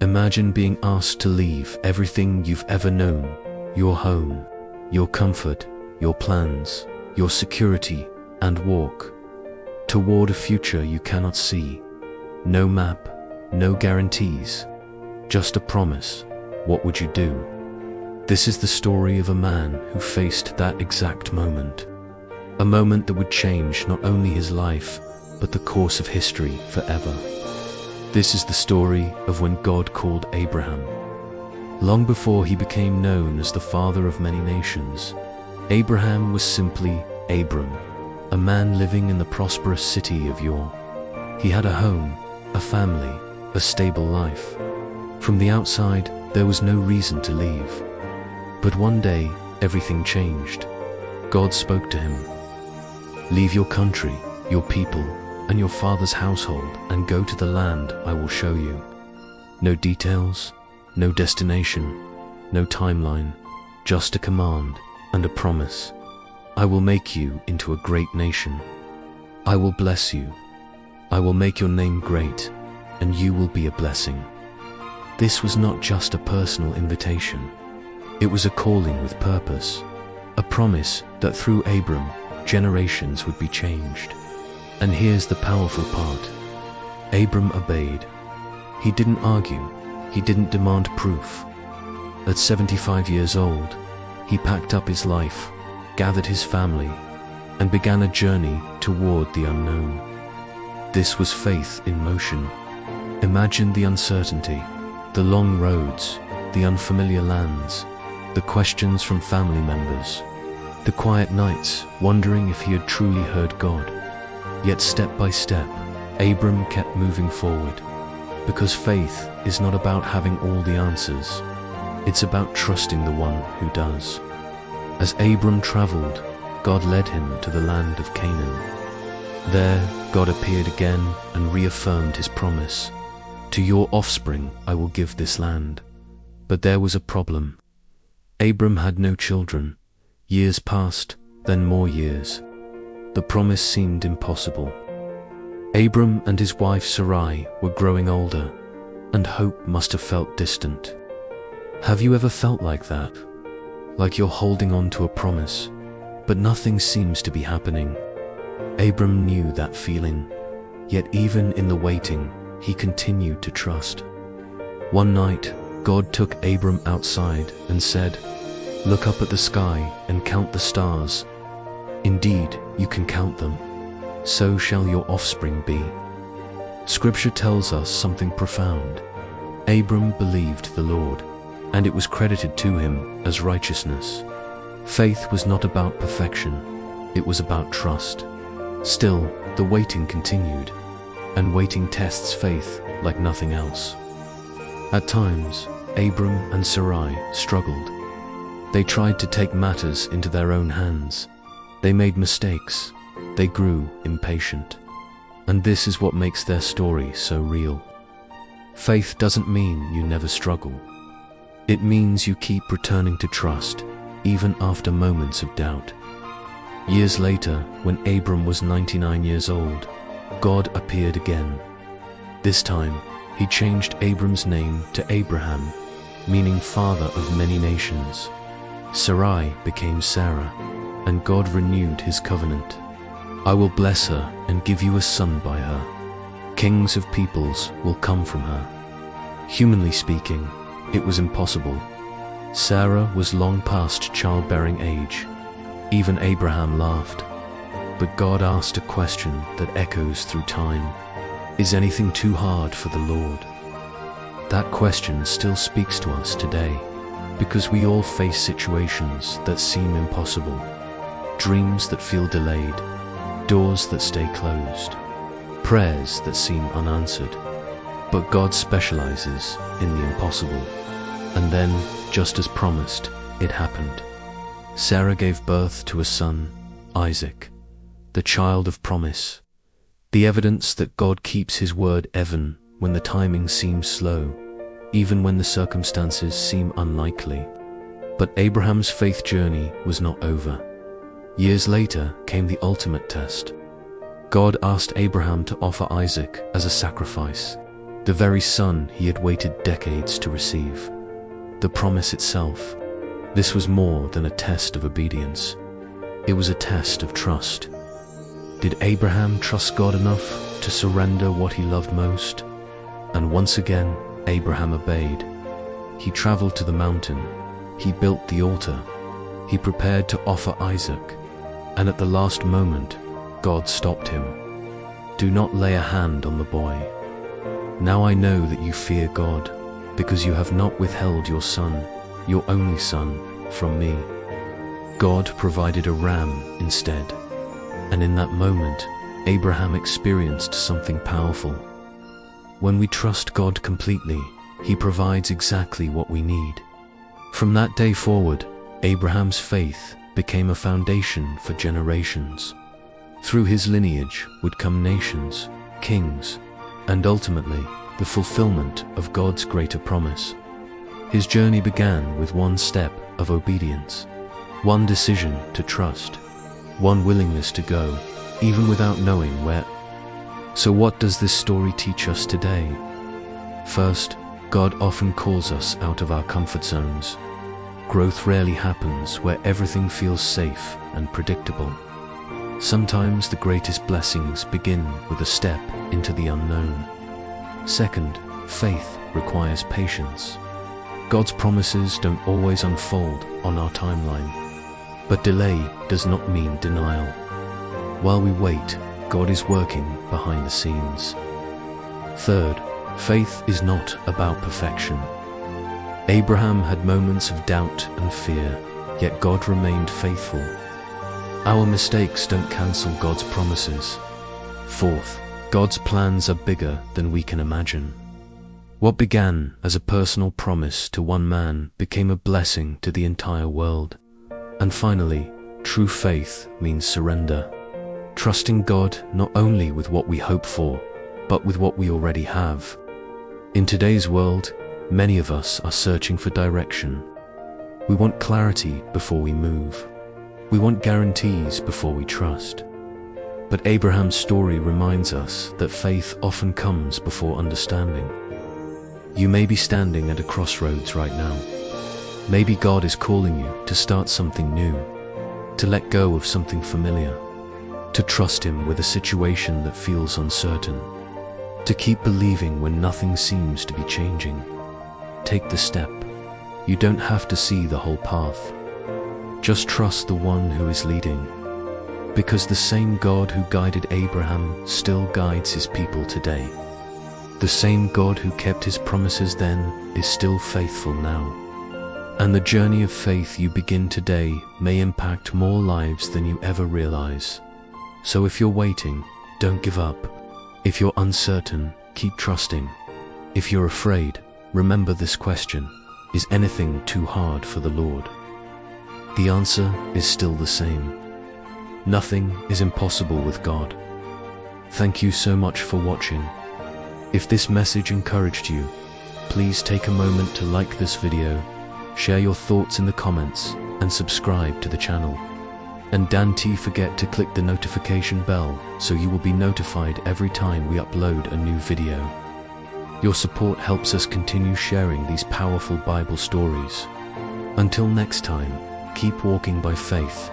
Imagine being asked to leave everything you've ever known, your home, your comfort, your plans, your security, and walk toward a future you cannot see. No map, no guarantees, just a promise. What would you do? This is the story of a man who faced that exact moment. A moment that would change not only his life, but the course of history forever. This is the story of when God called Abraham. Long before he became known as the father of many nations, Abraham was simply Abram, a man living in the prosperous city of Ur. He had a home, a family, a stable life. From the outside, there was no reason to leave. But one day, everything changed. God spoke to him. Leave your country, your people, and your father's household and go to the land I will show you. No details, no destination, no timeline, just a command and a promise. I will make you into a great nation. I will bless you. I will make your name great, and you will be a blessing. This was not just a personal invitation. It was a calling with purpose, a promise that through Abram, generations would be changed. And here's the powerful part. Abram obeyed. He didn't argue. He didn't demand proof. At 75 years old, he packed up his life, gathered his family, and began a journey toward the unknown. This was faith in motion. Imagine the uncertainty, the long roads, the unfamiliar lands, the questions from family members, the quiet nights wondering if he had truly heard God. Yet step by step, Abram kept moving forward, because faith is not about having all the answers. It's about trusting the one who does. As Abram traveled, God led him to the land of Canaan. There, God appeared again and reaffirmed his promise. To your offspring I will give this land. But there was a problem. Abram had no children. Years passed, then more years. The promise seemed impossible. Abram and his wife Sarai were growing older, and hope must have felt distant. Have you ever felt like that? Like you're holding on to a promise, but nothing seems to be happening. Abram knew that feeling, yet even in the waiting, he continued to trust. One night, God took Abram outside and said, "Look up at the sky and count the stars. Indeed, you can count them. So shall your offspring be." Scripture tells us something profound. Abram believed the Lord, and it was credited to him as righteousness. Faith was not about perfection, it was about trust. Still, the waiting continued, and waiting tests faith like nothing else. At times, Abram and Sarai struggled. They tried to take matters into their own hands. They made mistakes. They grew impatient. And this is what makes their story so real. Faith doesn't mean you never struggle. It means you keep returning to trust, even after moments of doubt. Years later, when Abram was 99 years old, God appeared again. This time, he changed Abram's name to Abraham, meaning father of many nations. Sarai became Sarah, and God renewed his covenant. "I will bless her and give you a son by her. Kings of peoples will come from her." Humanly speaking, it was impossible. Sarah was long past childbearing age. Even Abraham laughed. But God asked a question that echoes through time. Is anything too hard for the Lord? That question still speaks to us today, because we all face situations that seem impossible, dreams that feel delayed, doors that stay closed, prayers that seem unanswered. But God specializes in the impossible. And then, just as promised, it happened. Sarah gave birth to a son, Isaac, the child of promise, the evidence that God keeps his word even when the timing seems slow, even when the circumstances seem unlikely. But Abraham's faith journey was not over. Years later came the ultimate test. God asked Abraham to offer Isaac as a sacrifice. the very son he had waited decades to receive. The promise itself, this was more than a test of obedience. It was a test of trust. Did Abraham trust God enough to surrender what he loved most? And once again, Abraham obeyed. He traveled to the mountain. He built the altar. He prepared to offer Isaac. And at the last moment, God stopped him. Do not lay a hand on the boy. Now I know that you fear God, because you have not withheld your son, your only son, from me. God provided a ram instead. And in that moment, Abraham experienced something powerful. When we trust God completely, He provides exactly what we need. From that day forward, Abraham's faith became a foundation for generations. Through his lineage would come nations, kings, and ultimately the fulfillment of God's greater promise. His journey began with one step of obedience, one decision to trust, one willingness to go, even without knowing where. So what does this story teach us today? First, God often calls us out of our comfort zones. Growth rarely happens where everything feels safe and predictable. Sometimes the greatest blessings begin with a step into the unknown. Second, faith requires patience. God's promises don't always unfold on our timeline, but delay does not mean denial. While we wait, God is working behind the scenes. Third, faith is not about perfection. Abraham had moments of doubt and fear, yet God remained faithful. Our mistakes don't cancel God's promises. Fourth, God's plans are bigger than we can imagine. What began as a personal promise to one man became a blessing to the entire world. And finally, true faith means surrender. Trusting God not only with what we hope for, but with what we already have. In today's world, many of us are searching for direction. We want clarity before we move. We want guarantees before we trust. But Abraham's story reminds us that faith often comes before understanding. You may be standing at a crossroads right now. Maybe God is calling you to start something new, to let go of something familiar, to trust Him with a situation that feels uncertain, to keep believing when nothing seems to be changing. Take the step. You don't have to see the whole path. Just trust the one who is leading, because the same God who guided Abraham still guides His people today. The same God who kept His promises then is still faithful now. And the journey of faith you begin today may impact more lives than you ever realize. So if you're waiting, don't give up. If you're uncertain, keep trusting. If you're afraid, remember this question: is anything too hard for the Lord? The answer is still the same. Nothing is impossible with God. Thank you so much for watching. If this message encouraged you, please take a moment to like this video, share your thoughts in the comments, and subscribe to the channel. And don't forget to click the notification bell so you will be notified every time we upload a new video. Your support helps us continue sharing these powerful Bible stories. Until next time, keep walking by faith.